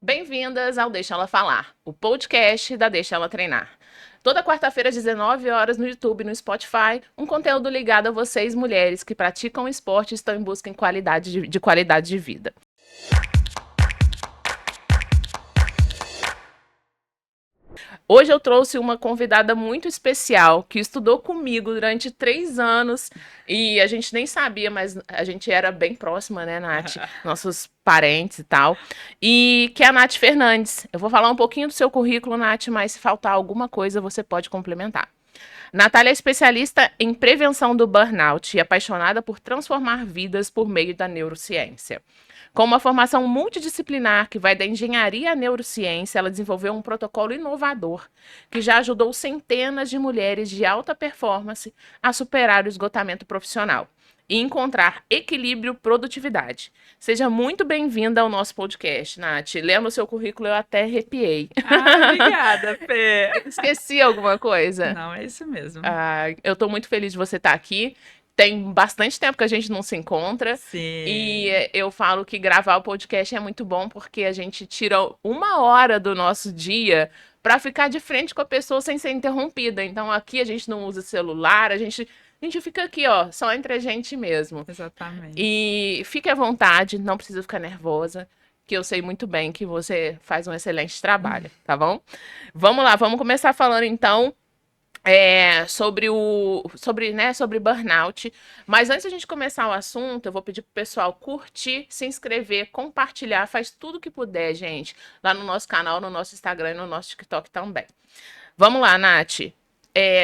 Bem-vindas ao Deixa Ela Falar, o podcast da Deixa Ela Treinar. Toda quarta-feira às 19 horas no YouTube e no Spotify, um conteúdo ligado a vocês, mulheres que praticam esporte e estão em busca de qualidade de vida. Hoje eu trouxe uma convidada muito especial que estudou comigo durante 3 anos e a gente nem sabia, mas a gente era bem próxima, né, Nath? Nossos parentes e tal. E que é a Nath Fernandes. Eu vou falar um pouquinho do seu currículo, Nath, mas se faltar alguma coisa você pode complementar. Natália é especialista em prevenção do burnout e apaixonada por transformar vidas por meio da neurociência. Com uma formação multidisciplinar que vai da engenharia à neurociência, ela desenvolveu um protocolo inovador que já ajudou centenas de mulheres de alta performance a superar o esgotamento profissional e encontrar equilíbrio e produtividade. Seja muito bem-vinda ao nosso podcast, Nath. Lendo o seu currículo, eu até arrepiei. Obrigada, Fê. Esqueci alguma coisa? Não, é isso mesmo. Eu estou muito feliz de você estar aqui. Tem bastante tempo que a gente não se encontra. E Sim. eu falo que gravar o podcast é muito bom porque a gente tira 1 hora do nosso dia para ficar de frente com a pessoa sem ser interrompida. Então aqui a gente não usa celular, a gente fica aqui, ó, só entre a gente mesmo. Exatamente. E fique à vontade, não precisa ficar nervosa, que eu sei muito bem que você faz um excelente trabalho, tá bom? Vamos lá, vamos começar falando então sobre burnout. Mas antes da gente começar o assunto, eu vou pedir pro pessoal curtir, se inscrever, compartilhar, faz tudo que puder, gente, lá no nosso canal, no nosso Instagram e no nosso TikTok também. Vamos lá, Nath.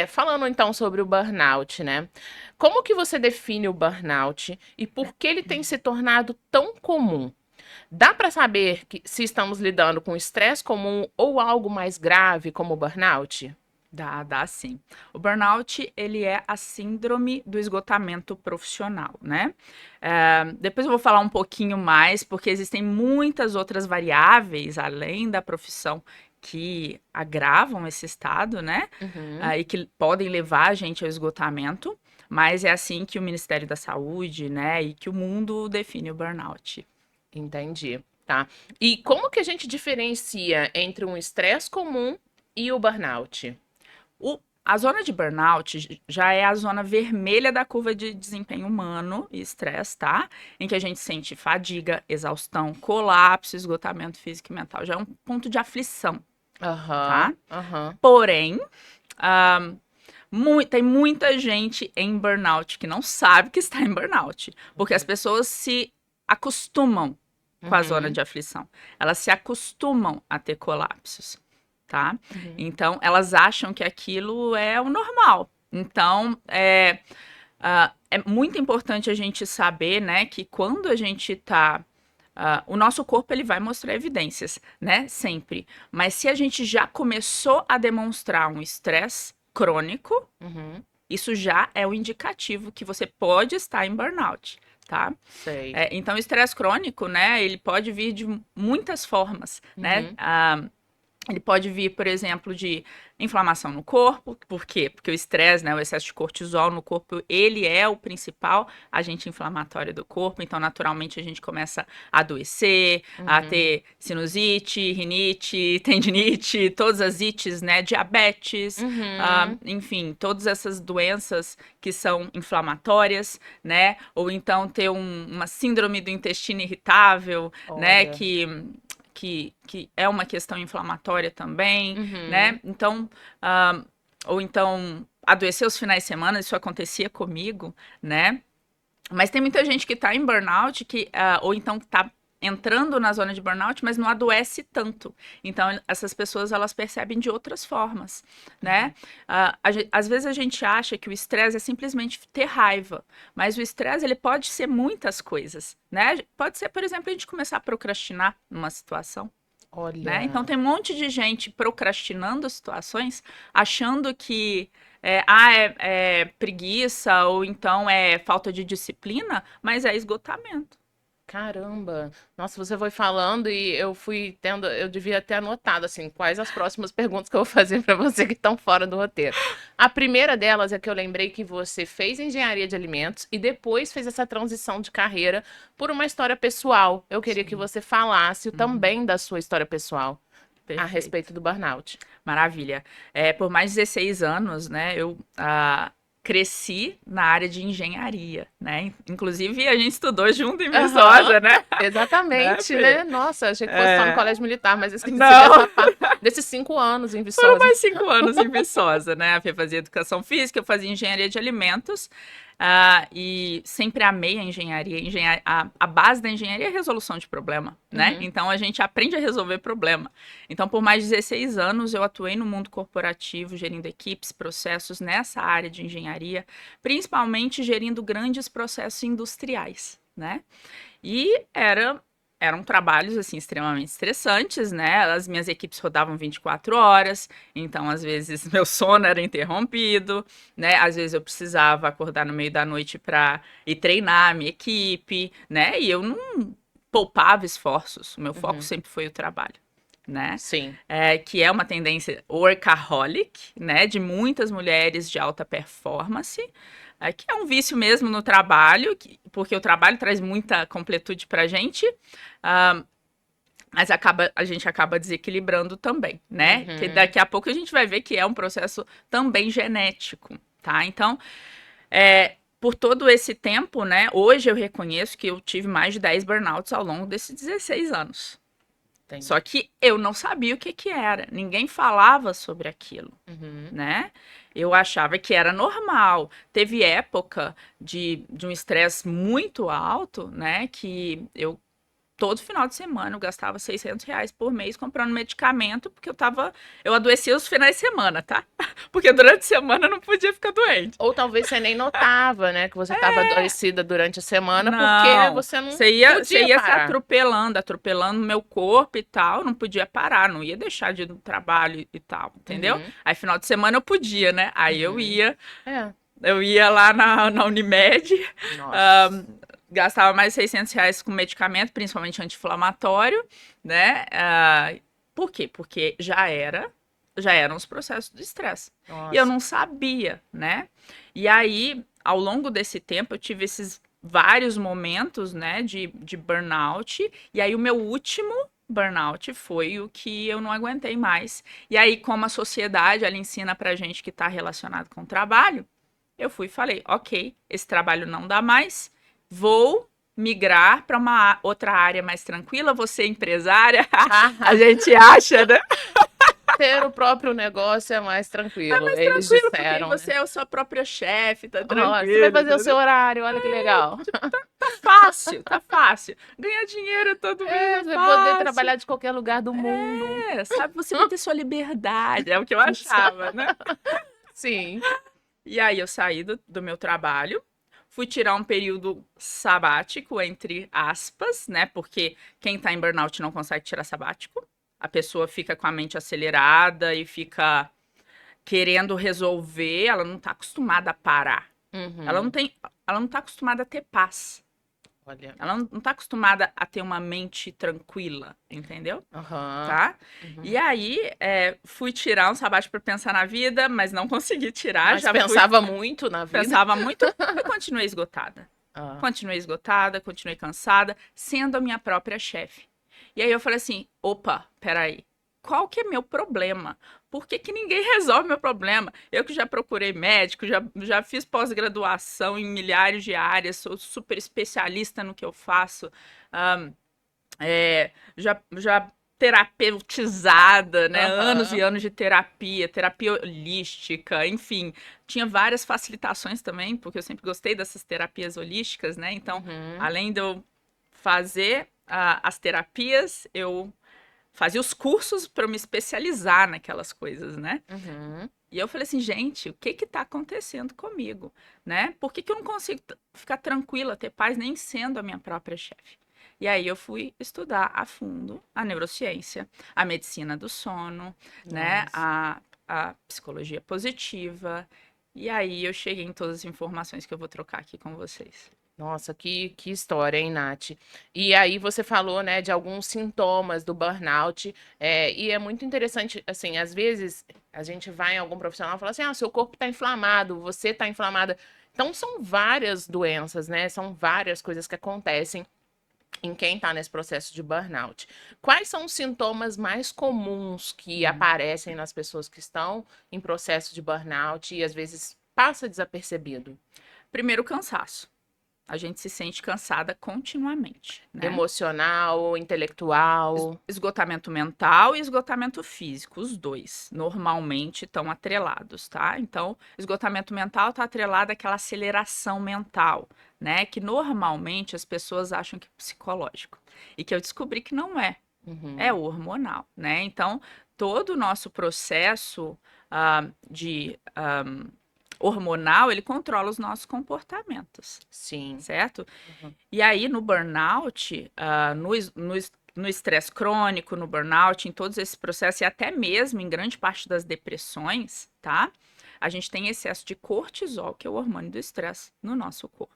Falando então sobre o burnout, né? Como que você define o burnout e por que ele tem se tornado tão comum? Dá para saber se estamos lidando com estresse comum ou algo mais grave como o burnout? Dá sim. O burnout, ele é a síndrome do esgotamento profissional, né? Depois eu vou falar um pouquinho mais, porque existem muitas outras variáveis, além da profissão, que agravam esse estado, né? Uhum. E que podem levar a gente ao esgotamento, mas é assim que o Ministério da Saúde, né, e que o mundo define o burnout. Entendi, tá. E como que a gente diferencia entre um estresse comum e o burnout? A zona de burnout já é a zona vermelha da curva de desempenho humano e estresse, tá? Em que a gente sente fadiga, exaustão, colapso, esgotamento físico e mental. Já é um ponto de aflição, Aham, tá? aham. Porém, ah, tem muita gente em burnout que não sabe que está em burnout, porque as Uhum, pessoas se acostumam com a zona uhum, de aflição. Elas se acostumam a ter colapsos, tá? uhum. Então, elas acham que aquilo é o normal. Então, é muito importante a gente saber, né, que quando a gente tá. O nosso corpo ele vai mostrar evidências, né? Sempre. Mas se a gente já começou a demonstrar um estresse crônico, Uhum, isso já é um indicativo que você pode estar em burnout, tá? sei. Então, o estresse crônico, né, ele pode vir de muitas formas, né? Uhum, Ele pode vir, por exemplo, de inflamação no corpo. Por quê? Porque o estresse, né, o excesso de cortisol no corpo, ele é o principal agente inflamatório do corpo. Então, naturalmente, a gente começa a adoecer, a uhum, ter sinusite, rinite, tendinite, todas as ites, né, diabetes, uhum. enfim, todas essas doenças que são inflamatórias, né? Ou então ter uma síndrome do intestino irritável, né, Olha. que é uma questão inflamatória também, Uhum. né? Então, ah, ou então adoecer os finais de semana, isso acontecia comigo, né? Mas tem muita gente que tá em burnout, ou então que tá entrando na zona de burnout, mas não adoece tanto. Então, essas pessoas, elas percebem de outras formas, né? Às vezes a gente acha que o estresse é simplesmente ter raiva, mas o estresse, ele pode ser muitas coisas, né? Pode ser, por exemplo, a gente começar a procrastinar numa situação, né? Então, Olha. tem um monte de gente procrastinando situações, achando que é preguiça ou então é falta de disciplina, mas é esgotamento. Caramba! Nossa, você foi falando e eu fui tendo, eu devia ter anotado assim, quais as próximas perguntas que eu vou fazer para você que estão fora do roteiro. A primeira delas é que eu lembrei que você fez engenharia de alimentos e depois fez essa transição de carreira por uma história pessoal. Eu queria que Sim. você falasse Uhum. também da sua história pessoal a Perfeito. respeito do burnout. Maravilha. Por mais de 16 anos, né, eu cresci na área de engenharia, né? Inclusive, a gente estudou junto em Aham, Viçosa, né? Né, exatamente, Fê? né? Nossa, achei que fosse só no É, colégio militar, mas esqueci não, dessa parte, desses 5 anos em foram Viçosa. mais 5 anos em Viçosa, né? A Fê fazia educação física, eu fazia engenharia de alimentos. E sempre amei a engenharia. A base da engenharia é a resolução de problema, né? Uhum, Então a gente aprende a resolver problema. Então, por mais de 16 anos, eu atuei no mundo corporativo, gerindo equipes, processos nessa área de engenharia, principalmente gerindo grandes processos industriais, né? E eram trabalhos assim extremamente estressantes, né? As minhas equipes rodavam 24 horas, então às vezes meu sono era interrompido, né? Às vezes eu precisava acordar no meio da noite para ir treinar a minha equipe, né? E eu não poupava esforços. O meu foco uhum, sempre foi o trabalho, né? sim. Que é uma tendência workaholic, né? De muitas mulheres de alta performance, que é um vício mesmo no trabalho, porque o trabalho traz muita completude pra gente, ah, mas a gente acaba desequilibrando também, né? Que Uhum. daqui a pouco a gente vai ver que é um processo também genético, tá? Então, por todo esse tempo, né? Hoje eu reconheço que eu tive mais de 10 burnouts ao longo desses 16 anos. Só Entendi. que eu não sabia o que que era, ninguém falava sobre aquilo, Uhum. né? Eu achava que era normal. Teve época de um estresse muito alto, né? Que eu todo final de semana eu gastava R$ 600 por mês comprando medicamento, porque eu adoecia os finais de semana, tá? Porque durante a semana eu não podia ficar doente. Ou talvez você nem notava, né, que você estava adoecida durante a semana, porque Não, você não você podia ia se parar. atropelando, atropelando meu corpo e tal, não podia parar, não ia deixar de ir no trabalho e tal, entendeu? Uhum. Aí final de semana eu podia, né? Aí Uhum. É. eu ia lá na Unimed, ah, Nossa. gastava mais R$ 600 com medicamento, principalmente anti-inflamatório, né? Por quê? Porque já eram os processos do estresse. E eu Nossa. não sabia, né? E aí, ao longo desse tempo, eu tive esses vários momentos, né, de burnout. E aí, o meu último burnout foi o que eu não aguentei mais. E aí, como a sociedade, ela ensina pra gente que tá relacionado com o trabalho, eu fui e falei, ok, esse trabalho não dá mais, vou migrar para uma outra área mais tranquila, você é empresária, a gente acha, né? Ter o próprio negócio é mais tranquilo, Mais eles tranquilo, porque aí disseram, né? você é a sua própria chefe, tá Ó, você vai tranquilo, fazer o seu entendeu? horário, olha que legal. Tá fácil, tá fácil. Ganhar dinheiro todo mês É, é você vai poder fácil. trabalhar de qualquer lugar do mundo. Sabe? Você vai ter sua liberdade, é o que eu achava, né? Sim. E aí eu saí do meu trabalho, fui tirar um período sabático, entre aspas, né? Porque quem tá em burnout não consegue tirar sabático. A pessoa fica com a mente acelerada e fica querendo resolver, ela não tá acostumada a parar. Ela não Uhum. tem, ela não tá acostumada a ter paz. Olha. Ela não tá acostumada a ter uma mente tranquila, entendeu? Aham. Tá? E Uhum. aí, fui tirar um sabático para pensar na vida, mas não consegui tirar. Mas Já fui pensava muito na vida. Pensava muito e continuei esgotada. Ah. Continuei esgotada, continuei cansada, sendo a minha própria chefe. E aí eu falei assim: opa, peraí. Qual que é meu problema? Por que, que ninguém resolve meu problema? Eu que já procurei médico, já fiz pós-graduação em milhares de áreas, sou super especialista no que eu faço. Um, já terapeutizada, né? Anos e Aham. anos de terapia, terapia holística, enfim. Tinha várias facilitações também, porque eu sempre gostei dessas terapias holísticas, né? Então, Uhum. além de eu fazer as terapias, eu fazia os cursos para me especializar naquelas coisas, né? Uhum. E eu falei assim, gente, o que que tá acontecendo comigo, né? Por que que eu não consigo ficar tranquila, ter paz, nem sendo a minha própria chefe? E aí eu fui estudar a fundo a neurociência, a medicina do sono, né? Nossa. A psicologia positiva. E aí eu cheguei em todas as informações que eu vou trocar aqui com vocês. Nossa, que história, hein, Nath? E aí você falou, né, de alguns sintomas do burnout, e é muito interessante, assim, às vezes a gente vai em algum profissional e fala assim, ah, seu corpo está inflamado, você está inflamada. Então são várias doenças, né? São várias coisas que acontecem em quem está nesse processo de burnout. Quais são os sintomas mais comuns que Hum. aparecem nas pessoas que estão em processo de burnout e às vezes passa desapercebido? Primeiro, o cansaço. A gente se sente cansada continuamente, né? Emocional, intelectual. Esgotamento mental e esgotamento físico, os dois, normalmente estão atrelados, tá? Então, esgotamento mental está atrelado àquela aceleração mental, né? Que normalmente as pessoas acham que é psicológico. E que eu descobri que não é, é Uhum, o hormonal, né? Então, todo o nosso processo de hormonal, ele controla os nossos comportamentos, sim. certo? Uhum, E aí, no burnout, no estresse crônico, no burnout, em todos esses processos, e até mesmo em grande parte das depressões, tá? A gente tem excesso de cortisol, que é o hormônio do estresse, no nosso corpo,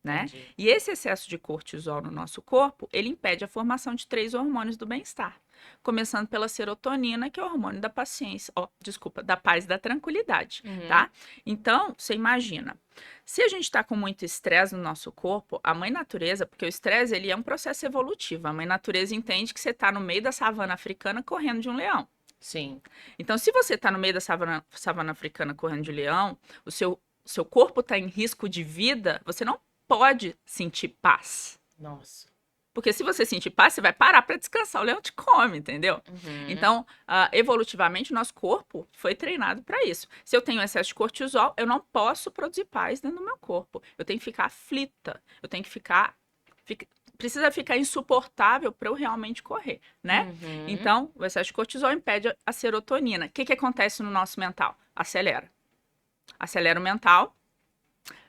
né? entendi. E esse excesso de cortisol no nosso corpo, ele impede a formação de três hormônios do bem-estar. Começando pela serotonina, que é o hormônio da paciência, ó, desculpa, da paz e da tranquilidade, Uhum, tá? Então, você imagina, se a gente está com muito estresse no nosso corpo, a mãe natureza, porque o estresse ele é um processo evolutivo, a mãe natureza entende que você está no meio da savana africana correndo de um leão. sim. Então, se você está no meio da savana africana correndo de leão, o seu corpo está em risco de vida, você não pode sentir paz. Nossa. Porque se você sentir paz, você vai parar para descansar, o leão te come, entendeu? Uhum, Então, evolutivamente, o nosso corpo foi treinado para isso. Se eu tenho excesso de cortisol, eu não posso produzir paz dentro do meu corpo. Eu tenho que ficar aflita, eu tenho que precisa ficar insuportável para eu realmente correr, né? uhum. Então, o excesso de cortisol impede a serotonina. O que que acontece no nosso mental? Acelera. Acelera o mental,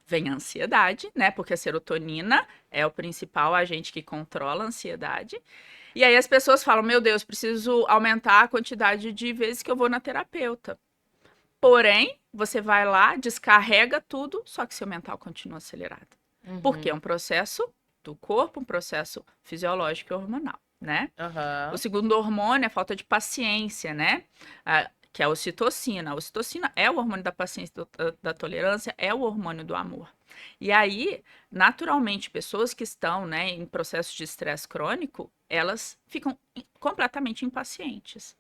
vem a ansiedade, né? Porque a serotonina é o principal agente que controla a ansiedade. E aí as pessoas falam: Meu Deus, preciso aumentar a quantidade de vezes que eu vou na terapeuta. Porém, você vai lá, descarrega tudo, só que seu mental continua acelerado. Porque é um Uhum. processo do corpo, um processo fisiológico e hormonal, né? O Aham. segundo hormônio é a falta de paciência, né? Que é a ocitocina. A ocitocina é o hormônio da paciência, da tolerância, é o hormônio do amor. E aí, naturalmente, pessoas que estão, né, em processo de estresse crônico, elas ficam completamente impacientes.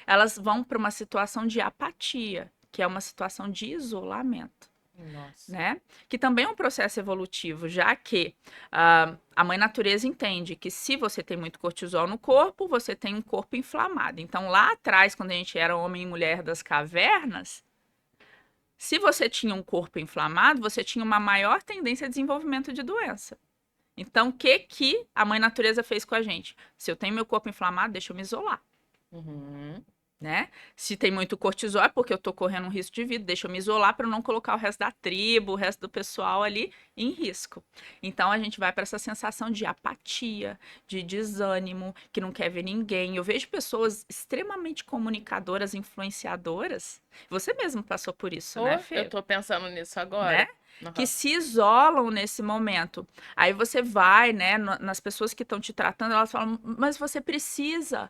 Elas vão para uma situação de apatia, que é uma situação de isolamento, Nossa. né? Que também é um processo evolutivo, já que a mãe natureza entende que se você tem muito cortisol no corpo, você tem um corpo inflamado. Então, lá atrás, quando a gente era homem e mulher das cavernas, se você tinha um corpo inflamado, você tinha uma maior tendência a desenvolvimento de doença. Então, o que que a mãe natureza fez com a gente? Se eu tenho meu corpo inflamado, deixa eu me isolar. Uhum. Né? Se tem muito cortisol, é porque eu tô correndo um risco de vida, deixa eu me isolar para não colocar o resto da tribo, o resto do pessoal ali em risco. Então a gente vai para essa sensação de apatia, de desânimo, que não quer ver ninguém. Eu vejo pessoas extremamente comunicadoras, influenciadoras. Você mesmo passou por isso, né, Eu Fê? tô pensando nisso Né? agora. Que Aham. se isolam nesse momento. Aí você vai, né, nas pessoas que estão te tratando, elas falam, mas você precisa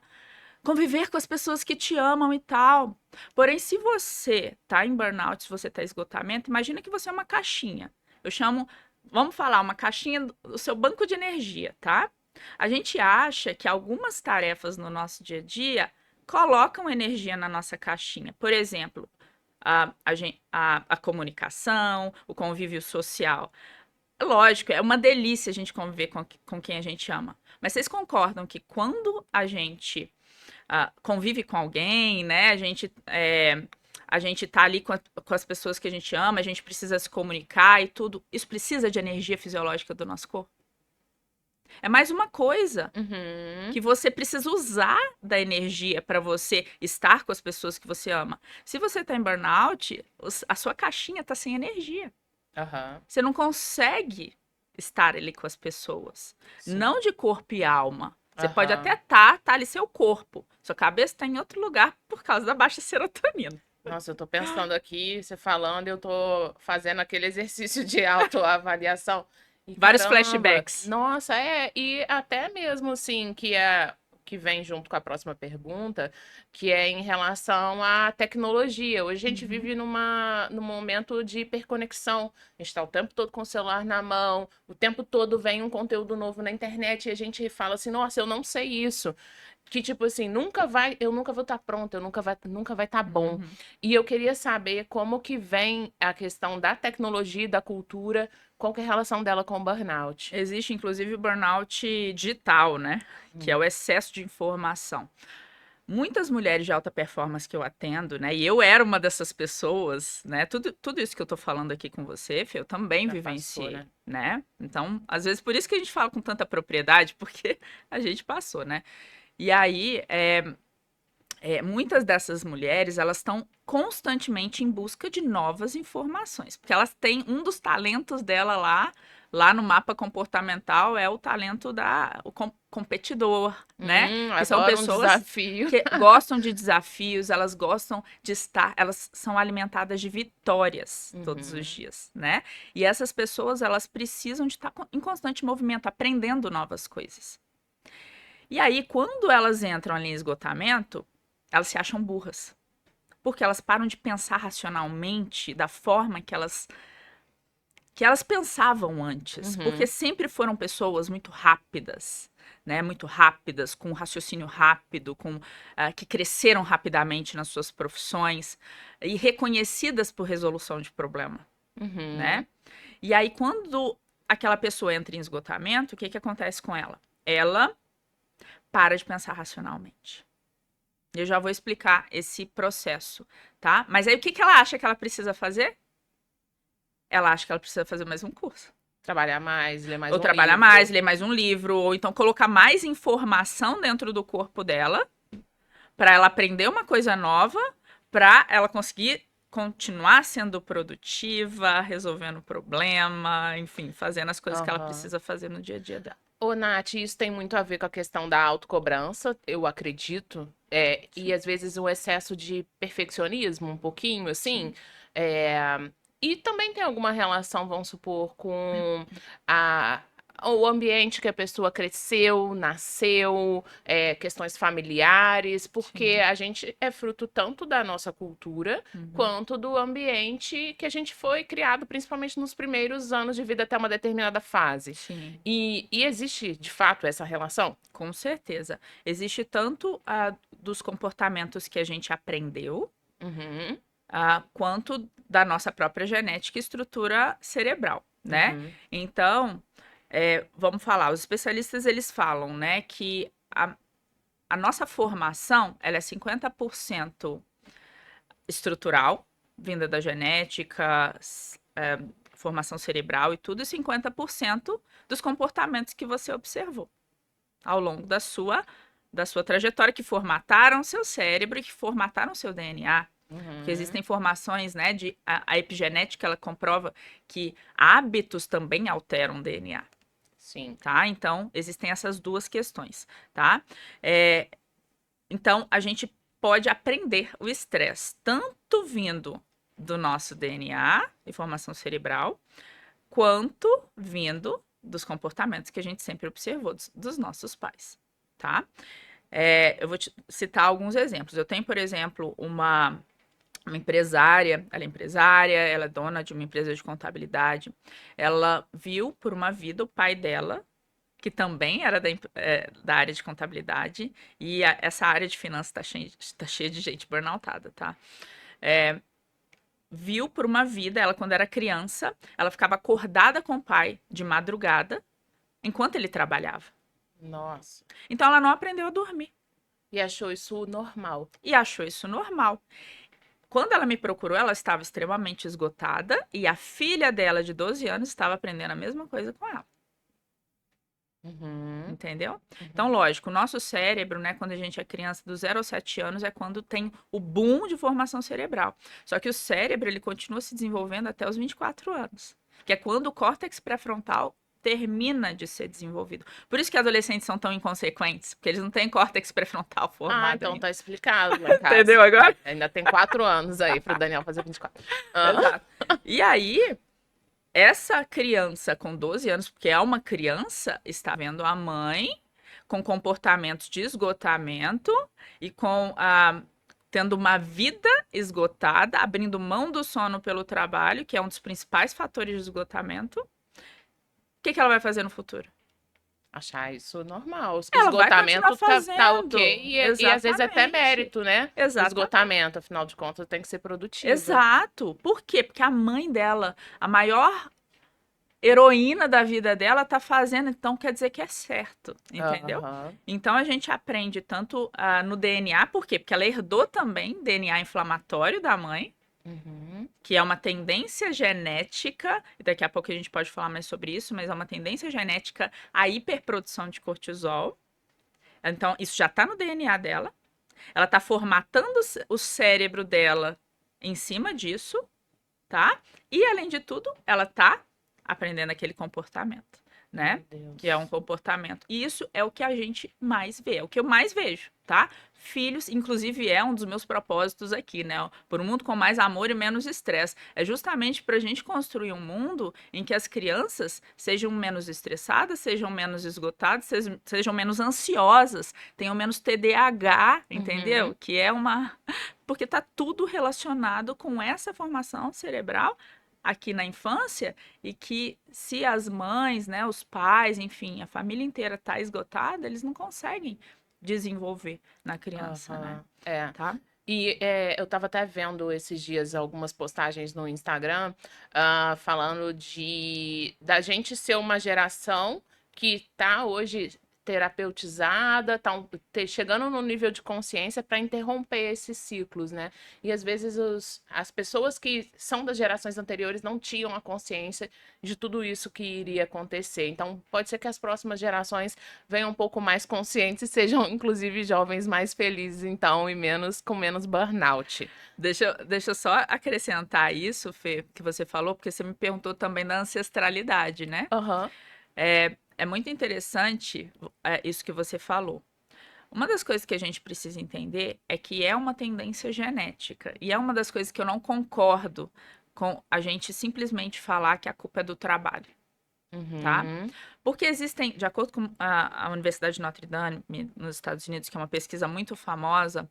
conviver com as pessoas que te amam e tal. Porém, se você tá em burnout, se você tá em esgotamento, imagina que você é uma caixinha. Eu chamo, vamos falar, uma caixinha do seu banco de energia, tá? A gente acha que algumas tarefas no nosso dia a dia colocam energia na nossa caixinha. Por exemplo, a comunicação, o convívio social. Lógico, é uma delícia a gente conviver com quem a gente ama. Mas vocês concordam que quando a gente convive com alguém, né? A gente tá ali com as pessoas que a gente ama, a gente precisa se comunicar e tudo. Isso precisa de energia fisiológica do nosso corpo. É mais uma coisa Uhum. que você precisa usar da energia para você estar com as pessoas que você ama. Se você tá em burnout, a sua caixinha tá sem energia. Aham. Você não consegue estar ali com as pessoas. Sim. Não de corpo e alma. Você pode até Aham. tá ali seu corpo. Sua cabeça está em outro lugar por causa da baixa serotonina. Nossa, eu tô pensando aqui, você falando, eu tô fazendo aquele exercício de autoavaliação. E Vários caramba, flashbacks. nossa, e até mesmo assim, que vem junto com a próxima pergunta, que é em relação à tecnologia. Hoje a gente Uhum. vive num momento de hiperconexão. A gente está o tempo todo com o celular na mão, o tempo todo vem um conteúdo novo na internet e a gente fala assim, nossa, eu não sei isso. Que tipo assim, eu nunca vou estar pronta, nunca vai estar bom. Uhum. E eu queria saber como que vem a questão da tecnologia e da cultura, qual que é a relação dela com o burnout. Existe, inclusive, o burnout digital, né? Que é Hum. o excesso de informação. Muitas mulheres de alta performance que eu atendo, né? E eu era uma dessas pessoas, né? Tudo isso que eu tô falando aqui com você, Fê, eu também Já passou, vivenciei, né? né? Então, às vezes, por isso que a gente fala com tanta propriedade, porque a gente passou, né? E aí, muitas dessas mulheres, elas estão constantemente em busca de novas informações, porque elas têm um dos talentos dela lá no mapa comportamental é o talento competidor, né? Que são Adoro um pessoas desafio. que gostam de desafios, elas gostam de estar, elas são alimentadas de vitórias todos os Uhum. dias, né? E essas pessoas, elas precisam de estar em constante movimento, aprendendo novas coisas. E aí, quando elas entram ali em esgotamento, elas se acham burras. Porque elas param de pensar racionalmente da forma que elas pensavam antes. Porque Uhum. sempre foram pessoas muito rápidas, né? Muito rápidas, com raciocínio rápido, que cresceram rapidamente nas suas profissões e reconhecidas por resolução de problema, Uhum. né? E aí, quando aquela pessoa entra em esgotamento, o que acontece com ela? Ela para de pensar racionalmente. Eu já vou explicar esse processo, tá? Mas aí o que ela acha que ela precisa fazer? Ela acha que ela precisa fazer mais um curso. Trabalhar mais, ler mais Ou um trabalhar mais, livro. ler mais um livro, ou então colocar mais informação dentro do corpo dela, para ela aprender uma coisa nova, para ela conseguir continuar sendo produtiva, resolvendo problema, enfim, fazendo as coisas que ela Aham. precisa fazer no dia a dia dela. Ô, Nath, isso tem muito a ver com a questão da autocobrança, eu acredito. E Sim, às vezes o excesso de perfeccionismo, um pouquinho, assim. sim. é, E também tem alguma relação, vamos supor, com a... o ambiente que a pessoa cresceu, nasceu, questões familiares, porque Sim. a gente é fruto tanto da nossa cultura Uhum. quanto do ambiente que a gente foi criado, principalmente nos primeiros anos de vida até uma determinada fase. Sim. E existe, de fato, essa relação? Com certeza. Existe tanto dos comportamentos que a gente aprendeu, Uhum, quanto da nossa própria genética e estrutura cerebral, né? uhum, Então, vamos falar, os especialistas eles falam, né, que a nossa formação, ela é 50% estrutural, vinda da genética, formação cerebral e tudo, e 50% dos comportamentos que você observou ao longo da sua trajetória, que formataram seu cérebro e que formataram seu DNA. Porque uhum. existem informações, né, a epigenética, ela comprova que hábitos também alteram o DNA, Sim. tá? Então, existem essas duas questões, tá? É, então, a gente pode aprender o estresse, tanto vindo do nosso DNA, informação cerebral, quanto vindo dos comportamentos que a gente sempre observou dos nossos pais, tá? Eu vou te citar alguns exemplos. Eu tenho, por exemplo, uma empresária, ela é dona de uma empresa de contabilidade. Ela viu por uma vida o pai dela, que também era da área de contabilidade, e essa área de finanças tá cheia de gente burnoutada, tá? Viu por uma vida, ela quando era criança, ela ficava acordada com o pai de madrugada, enquanto ele trabalhava. Nossa. Então ela não aprendeu a dormir E achou isso normal. e achou isso normal. Quando ela me procurou, ela estava extremamente esgotada e a filha dela, de 12 anos, estava aprendendo a mesma coisa com ela. Uhum, Entendeu? Então, uhum. lógico, o nosso cérebro, né, quando a gente é criança, do 0 aos 7 anos, é quando tem o boom de formação cerebral. Só que o cérebro, ele continua se desenvolvendo até os 24 anos, que é quando o córtex pré-frontal termina de ser desenvolvido. Por isso que adolescentes são tão inconsequentes, porque eles não têm córtex pré-frontal Ah, formado então ainda. tá explicado lá em casa. Entendeu agora? Ainda tem 4 anos aí pro Daniel fazer 24. Ah, Exato. E aí, essa criança com 12 anos, porque é uma criança, está vendo a mãe com comportamentos de esgotamento e tendo uma vida esgotada, abrindo mão do sono pelo trabalho, que é um dos principais fatores de esgotamento. O que ela vai fazer no futuro? Achar isso normal. O Ela vai continuar esgotamento tá fazendo. ok e às vezes até Exatamente. mérito, né? O Exatamente. esgotamento, afinal de contas, tem que ser produtiva. Exato. Por quê? Porque a mãe dela, a maior heroína da vida dela, tá fazendo, então quer dizer que é certo, entendeu? Aham. Então a gente aprende tanto no DNA, por quê? Porque ela herdou também DNA inflamatório da mãe, Uhum. que é uma tendência genética, e daqui a pouco a gente pode falar mais sobre isso, mas é uma tendência genética à hiperprodução de cortisol. Então, isso já está no DNA dela. Ela está formatando o cérebro dela em cima disso, tá? E, além de tudo, ela está aprendendo aquele comportamento, né? Meu Deus. Que é um comportamento. E isso é o que a gente mais vê, é o que eu mais vejo, tá? Filhos, inclusive é um dos meus propósitos aqui, né? Por um mundo com mais amor e menos estresse. É justamente para a gente construir um mundo em que as crianças sejam menos estressadas, sejam menos esgotadas, sejam menos ansiosas, tenham menos TDAH, entendeu? Uhum. Que é uma. Porque tá tudo relacionado com essa formação cerebral aqui na infância e que se as mães, né, os pais, enfim, a família inteira tá esgotada, eles não conseguem desenvolver na criança, né? Aham. É. Tá? E eu estava até vendo esses dias algumas postagens no Instagram, falando da gente ser uma geração que está hoje terapeutizada, chegando no nível de consciência para interromper esses ciclos, né? E às vezes as pessoas que são das gerações anteriores não tinham a consciência de tudo isso que iria acontecer. Então, pode ser que as próximas gerações venham um pouco mais conscientes e sejam, inclusive, jovens mais felizes, então, e com menos burnout. Deixa eu só acrescentar isso, Fê, que você falou, porque você me perguntou também da ancestralidade, né? Aham. É muito interessante isso que você falou. Uma das coisas que a gente precisa entender é que é uma tendência genética. E é uma das coisas que eu não concordo com a gente simplesmente falar que a culpa é do trabalho, tá? Uhum. Porque existem, de acordo com a Universidade de Notre Dame, nos Estados Unidos, que é uma pesquisa muito famosa,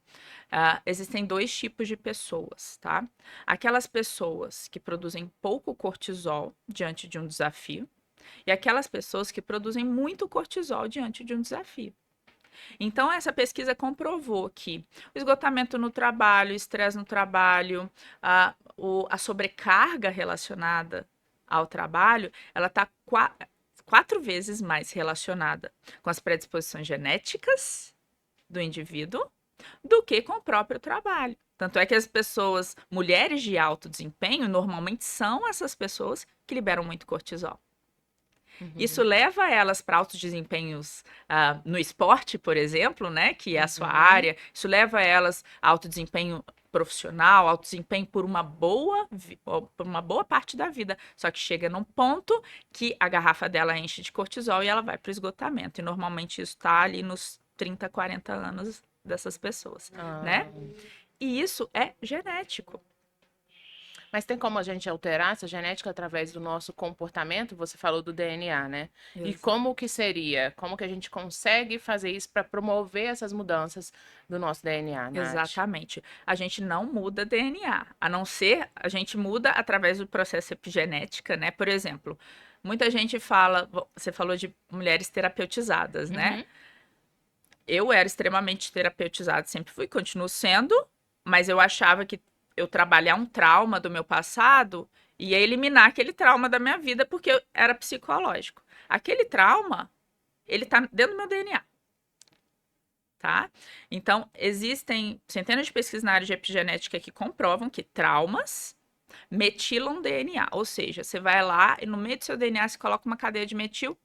existem dois tipos de pessoas, tá? Aquelas pessoas que produzem pouco cortisol diante de um desafio e aquelas pessoas que produzem muito cortisol diante de um desafio. Então, essa pesquisa comprovou que o esgotamento no trabalho, o estresse no trabalho, a sobrecarga relacionada ao trabalho, ela está 4 vezes mais relacionada com as predisposições genéticas do indivíduo do que com o próprio trabalho. Tanto é que as pessoas, mulheres de alto desempenho, normalmente são essas pessoas que liberam muito cortisol. Isso Uhum. leva elas para altos desempenhos no esporte, por exemplo, né, que é a sua Uhum. área. Isso leva elas a alto desempenho profissional, alto desempenho por uma boa parte da vida. Só que chega num ponto que a garrafa dela enche de cortisol e ela vai para o esgotamento. E normalmente isso está ali nos 30, 40 anos dessas pessoas, né? Ah. E isso é genético. Mas tem como a gente alterar essa genética através do nosso comportamento? Você falou do DNA, né? E como que seria? Como que a gente consegue fazer isso para promover essas mudanças do nosso DNA, Nath? Exatamente. A gente não muda DNA, a não ser a gente muda através do processo epigenética, né? Por exemplo, muita gente fala, você falou de mulheres terapeutizadas, né? Uhum. Eu era extremamente terapeutizada, sempre fui, continuo sendo, mas eu achava que eu trabalhar um trauma do meu passado ia eliminar aquele trauma da minha vida porque era psicológico. Aquele trauma, ele tá dentro do meu DNA. Tá? Então, existem centenas de pesquisas na área de epigenética que comprovam que traumas metilam DNA, ou seja, você vai lá e no meio do seu DNA você coloca uma cadeia de metil,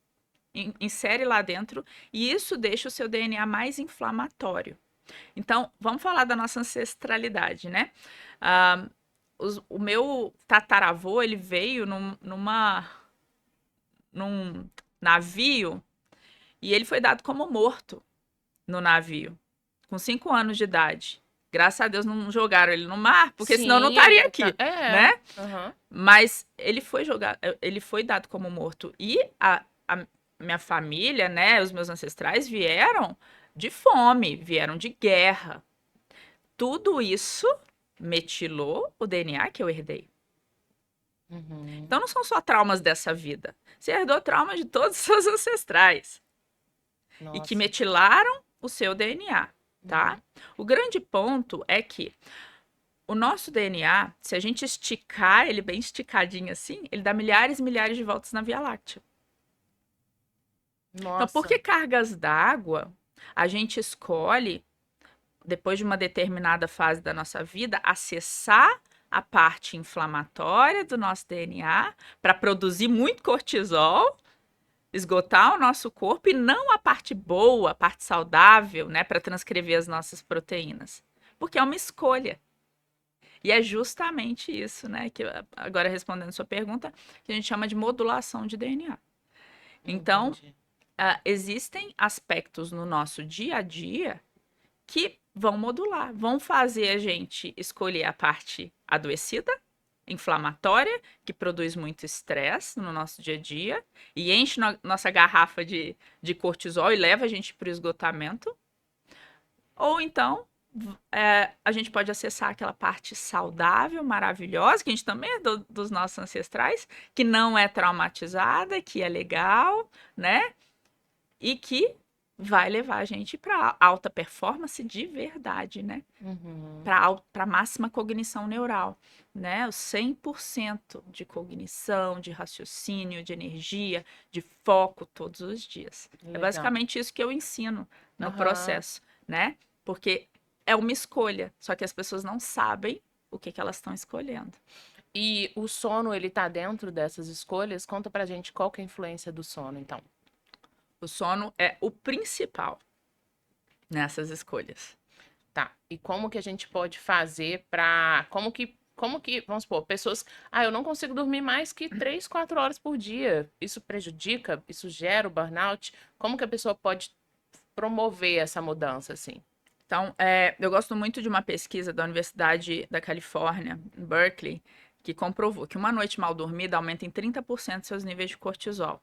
insere lá dentro, e isso deixa o seu DNA mais inflamatório. Então, vamos falar da nossa ancestralidade, né? Ah, o meu tataravô, ele veio num navio e ele foi dado como morto no navio, com 5 anos de idade. Graças a Deus não jogaram ele no mar, porque senão eu não Sim, estaria ele aqui, tá. É. né? Aham. Mas ele foi jogado, ele foi dado como morto. E a minha família, né, os meus ancestrais vieram de fome, vieram de guerra. Tudo isso metilou o DNA que eu herdei. Uhum. Então não são só traumas dessa vida. Você herdou traumas de todos os seus ancestrais e que Nossa. metilaram o seu DNA, tá? Uhum. O grande ponto é que o nosso DNA, se a gente esticar ele bem esticadinho assim, ele dá milhares e milhares de voltas na Via Láctea. Então, por que Nossa. cargas d'água a gente escolhe, depois de uma determinada fase da nossa vida, acessar a parte inflamatória do nosso DNA para produzir muito cortisol, esgotar o nosso corpo e não a parte boa, a parte saudável, né, para transcrever as nossas proteínas? Porque é uma escolha. E é justamente isso, né, que agora respondendo sua pergunta, que a gente chama de modulação de DNA. Então, Entendi. existem aspectos no nosso dia a dia que vão modular, vão fazer a gente escolher a parte adoecida, inflamatória, que produz muito estresse no nosso dia a dia e enche nossa garrafa de cortisol e leva a gente para o esgotamento. Ou então, a gente pode acessar aquela parte saudável, maravilhosa, que a gente também é dos nossos ancestrais, que não é traumatizada, que é legal, né? E que vai levar a gente para alta performance de verdade, né? Uhum. Para máxima cognição neural, né? O 100% de cognição, de raciocínio, de energia, de foco todos os dias. É Legal. basicamente isso que eu ensino no Aham. processo, né? Porque é uma escolha, só que as pessoas não sabem o que elas estão escolhendo. E o sono, ele tá dentro dessas escolhas? Conta pra gente qual que é a influência do sono, então. O sono é o principal nessas escolhas. Tá. E como que a gente pode fazer pra. Como que, vamos supor, pessoas. Ah, eu não consigo dormir mais que 3, 4 horas por dia. Isso prejudica? Isso gera o burnout? Como que a pessoa pode promover essa mudança, assim? Então, eu gosto muito de uma pesquisa da Universidade da Califórnia, em Berkeley, que comprovou que uma noite mal dormida aumenta em 30% seus níveis de cortisol,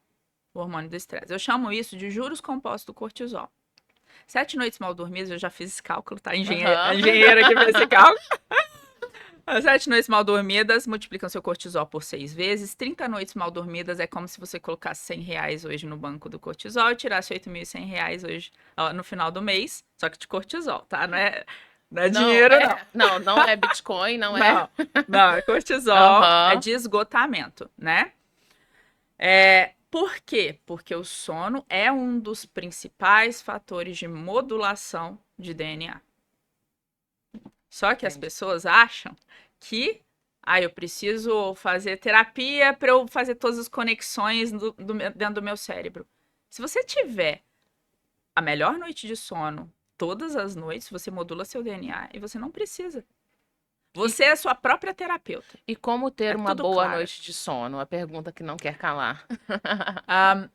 o hormônio do estresse. Eu chamo isso de juros compostos do cortisol. 7 noites mal dormidas, eu já fiz esse cálculo, tá? A Aham. engenheira que fez esse cálculo. As 7 noites mal dormidas multiplicam seu cortisol por 6 vezes. 30 noites mal dormidas é como se você colocasse R$ 100 hoje no banco do cortisol e tirasse R$ 8.100 hoje, ó, no final do mês, só que de cortisol, tá? Não é Não, dinheiro, não. não é Bitcoin, não é. Não, não, é cortisol, é Aham. de esgotamento, né? Por quê? Porque o sono é um dos principais fatores de modulação de DNA. Só que as Entendi. pessoas acham que eu preciso fazer terapia para eu fazer todas as conexões dentro do meu cérebro. Se você tiver a melhor noite de sono todas as noites, você modula seu DNA e você não precisa. E, Você é a sua própria terapeuta. e como ter É uma tudo boa claro. noite de sono? A pergunta que não quer calar. Ah,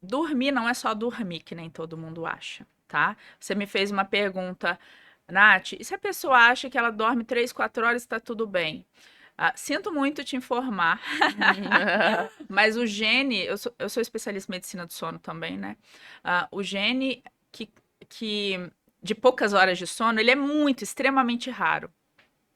dormir não é só dormir, que nem todo mundo acha, tá? Você me fez uma pergunta, Nath, e se a pessoa acha que ela dorme 3, 4 horas, está tudo bem? Sinto muito te informar, mas o gene, eu sou especialista em medicina do sono também, né? O gene que, que de poucas horas de sono, ele é muito, extremamente raro.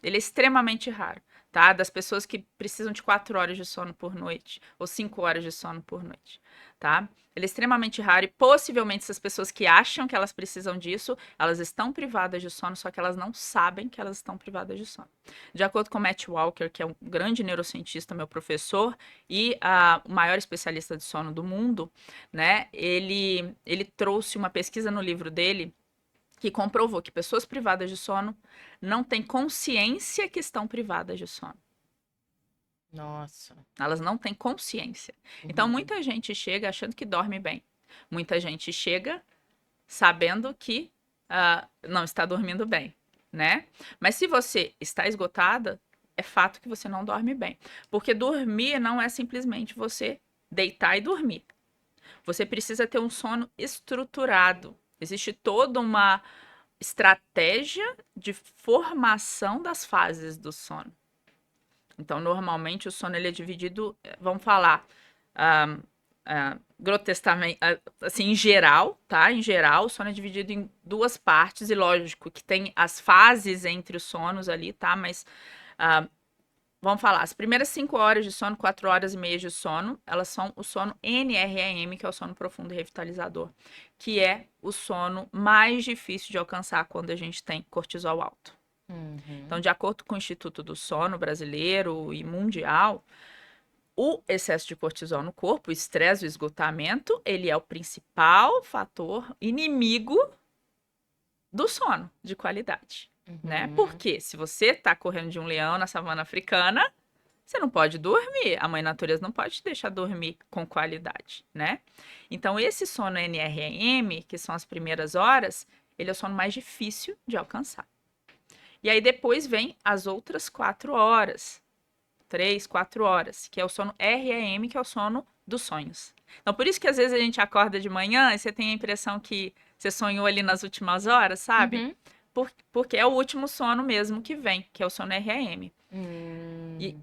Ele é extremamente raro, tá? Das pessoas que precisam de 4 horas de sono por noite, ou 5 horas de sono por noite, tá? Ele é extremamente raro e possivelmente essas pessoas que acham que elas precisam disso, elas estão privadas de sono, só que elas não sabem que elas estão privadas de sono. De acordo com Matt Walker, que é um grande neurocientista, meu professor, e o maior especialista de sono do mundo, né? Ele trouxe uma pesquisa no livro dele que comprovou que pessoas privadas de sono não têm consciência que estão privadas de sono. Nossa. Elas não têm consciência. Então, Uhum. muita gente chega achando que dorme bem. Muita gente chega sabendo que não está dormindo bem, né? Mas se você está esgotada, é fato que você não dorme bem. Porque dormir não é simplesmente você deitar e dormir. Você precisa ter um sono estruturado. Existe toda estratégia de formação das fases do sono. Então, normalmente, o sono ele é dividido, vamos falar, grotescamente, assim, em geral, tá? Em geral, o sono é dividido em duas partes, e lógico que tem as fases entre os sonos ali, tá? Mas vamos falar, as primeiras 5 horas de sono, 4 horas e meia de sono, elas são o sono NREM, que é o sono profundo e revitalizador, que é o sono mais difícil de alcançar quando a gente tem cortisol alto. Então, de acordo com o Instituto do Sono brasileiro e mundial, o excesso de cortisol no corpo, o estresse, o esgotamento, ele é o principal fator inimigo do sono de qualidade, né? Porque se você tá correndo de um leão na savana africana, você não pode dormir. A mãe natureza não pode te deixar dormir com qualidade, né? Então, esse sono NREM, que são as primeiras horas, ele é o sono mais difícil de alcançar. E aí depois vem as outras 4 horas, 3, 4 horas, que é o sono REM, que é o sono dos sonhos. Então, por isso que às vezes a gente acorda de manhã e você tem a impressão que você sonhou ali nas últimas horas, sabe? Porque é o último sono mesmo que vem, que é o sono REM. E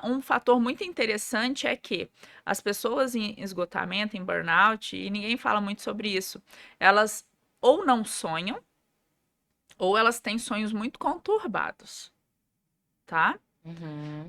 um fator muito interessante é que as pessoas em esgotamento, em burnout, e ninguém fala muito sobre isso, elas ou não sonham, ou elas têm sonhos muito conturbados, tá?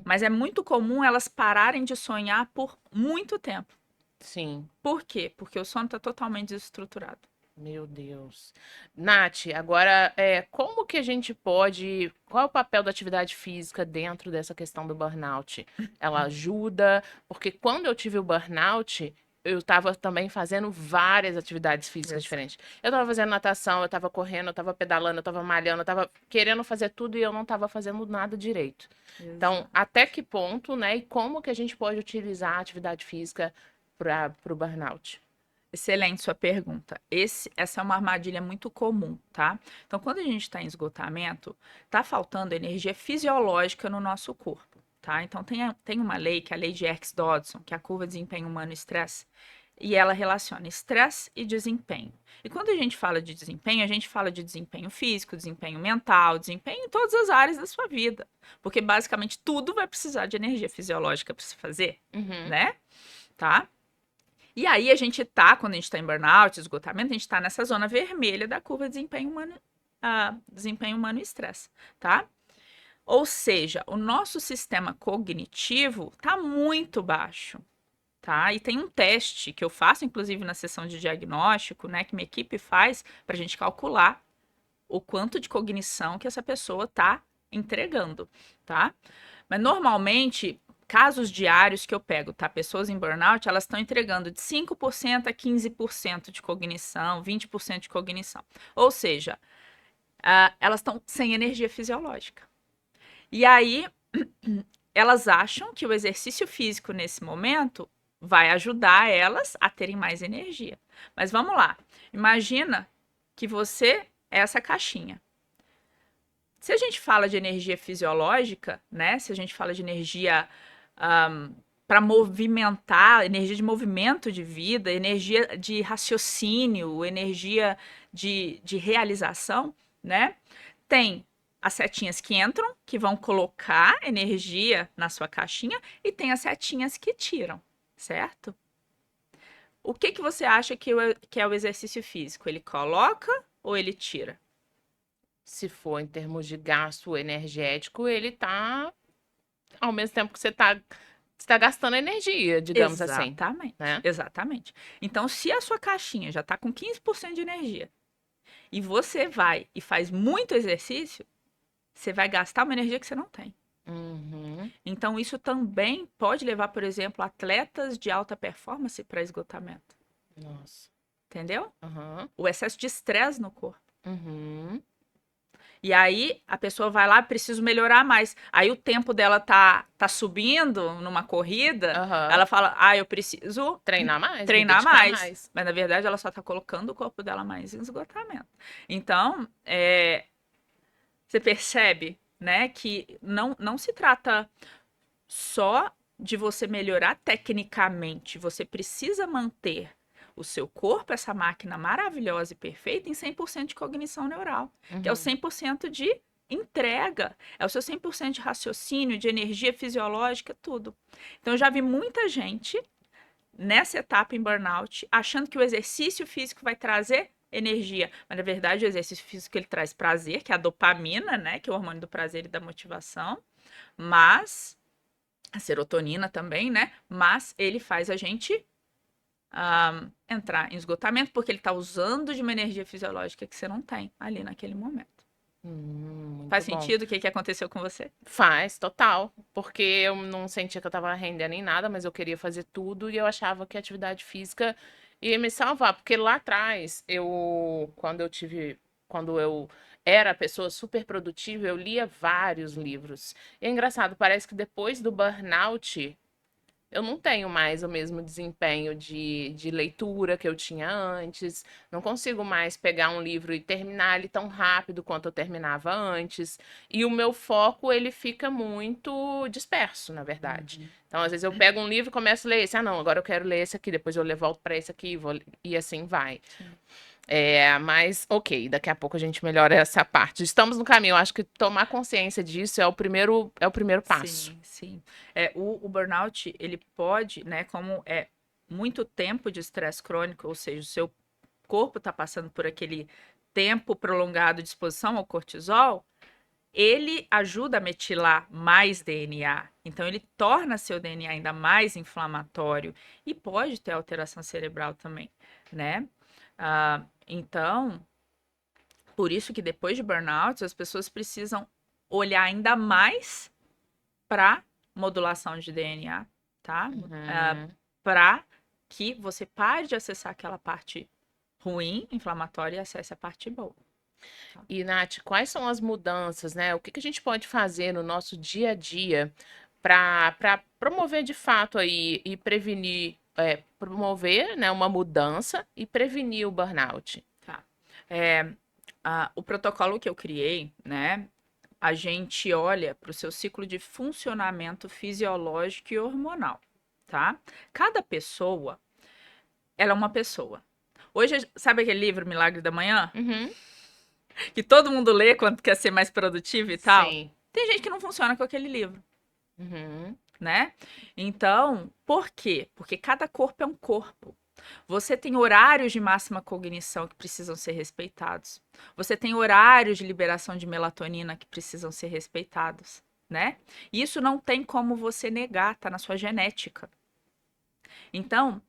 Mas é muito comum elas pararem de sonhar por muito tempo. Sim. Por quê? Porque o sono está totalmente desestruturado. Meu Deus. Nath, agora, como que a gente pode. Qual é o papel da atividade física dentro dessa questão do burnout? Ela ajuda? Porque quando eu tive o burnout, eu estava também fazendo várias atividades físicas diferentes. Eu estava fazendo natação, eu estava correndo, eu estava pedalando, eu estava malhando, eu estava querendo fazer tudo e eu não estava fazendo nada direito. Então, até que ponto, né? E como que a gente pode utilizar a atividade física para o burnout? Excelente sua pergunta. Essa é uma armadilha muito comum, tá? Então, quando a gente está em esgotamento, tá faltando energia fisiológica no nosso corpo, tá? Então, tem uma lei, que é a lei de Yerkes-Dodson, que é a curva de desempenho humano e estresse, e ela relaciona estresse e desempenho. E quando a gente fala de desempenho, a gente fala de desempenho físico, desempenho mental, desempenho em todas as áreas da sua vida. Porque basicamente tudo vai precisar de energia fisiológica para se fazer, né? Tá? E aí a gente tá, quando a gente tá em burnout, esgotamento, a gente tá nessa zona vermelha da curva de desempenho humano e estresse, tá? Ou seja, o nosso sistema cognitivo tá muito baixo, tá? E tem um teste que eu faço, inclusive, na sessão de diagnóstico, né, que minha equipe faz pra gente calcular o quanto de cognição que essa pessoa tá entregando, tá? Mas normalmente, casos diários que eu pego, tá? Pessoas em burnout, elas estão entregando de 5% a 15% de cognição, 20% de cognição. Ou seja, elas estão sem energia fisiológica. E aí, elas acham que o exercício físico nesse momento vai ajudar elas a terem mais energia. Mas vamos lá. Imagina que você é essa caixinha. Se a gente fala de energia fisiológica, né? Se a gente fala de energia para movimentar, energia de movimento de vida, energia de raciocínio, energia de realização, né? Tem as setinhas que entram, que vão colocar energia na sua caixinha, e tem as setinhas que tiram, certo? O que você acha que é o exercício físico? Ele coloca ou ele tira? Se for em termos de gasto energético, ele tá ao mesmo tempo que você tá gastando energia, digamos assim, Exatamente, né? exatamente. Então, se a sua caixinha já está com 15% de energia e você vai e faz muito exercício, você vai gastar uma energia que você não tem. Uhum. Então, isso também pode levar, por exemplo, atletas de alta performance para esgotamento. Nossa. Entendeu? Uhum. O excesso de estresse no corpo. Uhum. E aí a pessoa vai lá, preciso melhorar mais. Aí o tempo dela tá subindo numa corrida, Aham. ela fala: eu preciso Treinar mais, me treinar dedicar mais. mais. Mas na verdade ela só tá colocando o corpo dela mais em esgotamento. Então, você percebe, né, que não se trata só de você melhorar tecnicamente, você precisa manter o seu corpo, essa máquina maravilhosa e perfeita, em 100% de cognição neural, que é o 100% de entrega, é o seu 100% de raciocínio, de energia fisiológica, tudo. Então, eu já vi muita gente nessa etapa em burnout, achando que o exercício físico vai trazer energia, mas na verdade o exercício físico ele traz prazer, que é a dopamina, né, que é o hormônio do prazer e da motivação, mas a serotonina também, né, mas ele faz a gente entrar em esgotamento, porque ele está usando de uma energia fisiológica que você não tem ali naquele momento. Muito Faz bom. sentido o que aconteceu com você? Faz, total. Porque eu não sentia que eu tava rendendo em nada, mas eu queria fazer tudo e eu achava que a atividade física ia me salvar. Porque lá atrás, quando eu era pessoa super produtiva, eu lia vários livros. E é engraçado, parece que depois do burnout, eu não tenho mais o mesmo desempenho de leitura que eu tinha antes. Não consigo mais pegar um livro e terminar ele tão rápido quanto eu terminava antes. E o meu foco, ele fica muito disperso, na verdade. Então, às vezes eu pego um livro e começo a ler esse. Ah, não, agora eu quero ler esse aqui, depois eu volto para esse aqui e assim vai. Sim. Mas ok, daqui a pouco a gente melhora essa parte. Estamos no caminho. Eu acho que tomar consciência disso é o primeiro passo. Sim, sim. O burnout, ele pode, né, como é muito tempo de estresse crônico, ou seja, o seu corpo está passando por aquele tempo prolongado de exposição ao cortisol, ele ajuda a metilar mais DNA. Então, ele torna seu DNA ainda mais inflamatório e pode ter alteração cerebral também, né? Então, por isso que depois de burnout, as pessoas precisam olhar ainda mais para modulação de DNA, tá? Para que você pare de acessar aquela parte ruim, inflamatória, e acesse a parte boa. E, Nath, quais são as mudanças, né? O que que a gente pode fazer no nosso dia a dia para promover de fato aí e prevenir, promover, né, uma mudança e prevenir o burnout? Tá. O protocolo que eu criei, né? A gente olha para o seu ciclo de funcionamento fisiológico e hormonal, tá? Cada pessoa, ela é uma pessoa. Hoje, sabe aquele livro Milagre da Manhã? Uhum. Que todo mundo lê quando quer ser mais produtivo e tal? Sim. Tem gente que não funciona com aquele livro, Uhum. né? Então, por quê? Porque cada corpo é um corpo. Você tem horários de máxima cognição que precisam ser respeitados. Você tem horários de liberação de melatonina que precisam ser respeitados, né? E isso não tem como você negar, tá na sua genética. Então,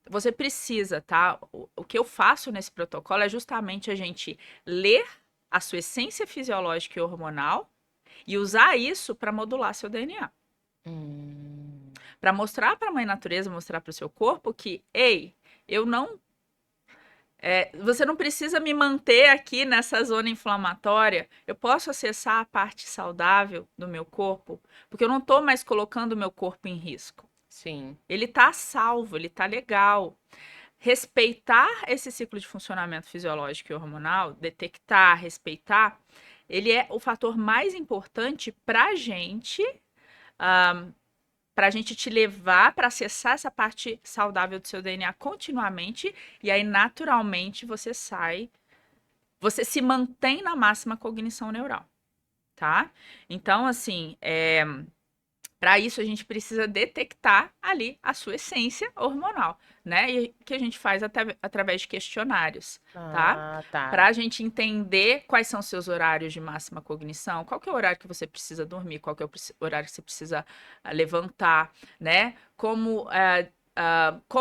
você precisa, tá? O que eu faço nesse protocolo é justamente a gente ler a sua essência fisiológica e hormonal e usar isso para modular seu DNA. Para mostrar para a mãe natureza, mostrar para o seu corpo que, ei, eu não. Você não precisa me manter aqui nessa zona inflamatória. Eu posso acessar a parte saudável do meu corpo, porque eu não estou mais colocando o meu corpo em risco. Sim. Ele está salvo, ele está legal. Respeitar esse ciclo de funcionamento fisiológico e hormonal, detectar, respeitar, ele é o fator mais importante para a gente te levar para acessar essa parte saudável do seu DNA continuamente, e aí naturalmente você se mantém na máxima cognição neural, tá? Então, assim, para isso a gente precisa detectar ali a sua essência hormonal, né? E que a gente faz através de questionários, tá? Tá. Para a gente entender quais são seus horários de máxima cognição, qual que é o horário que você precisa dormir, qual que é o horário que você precisa levantar, né? Como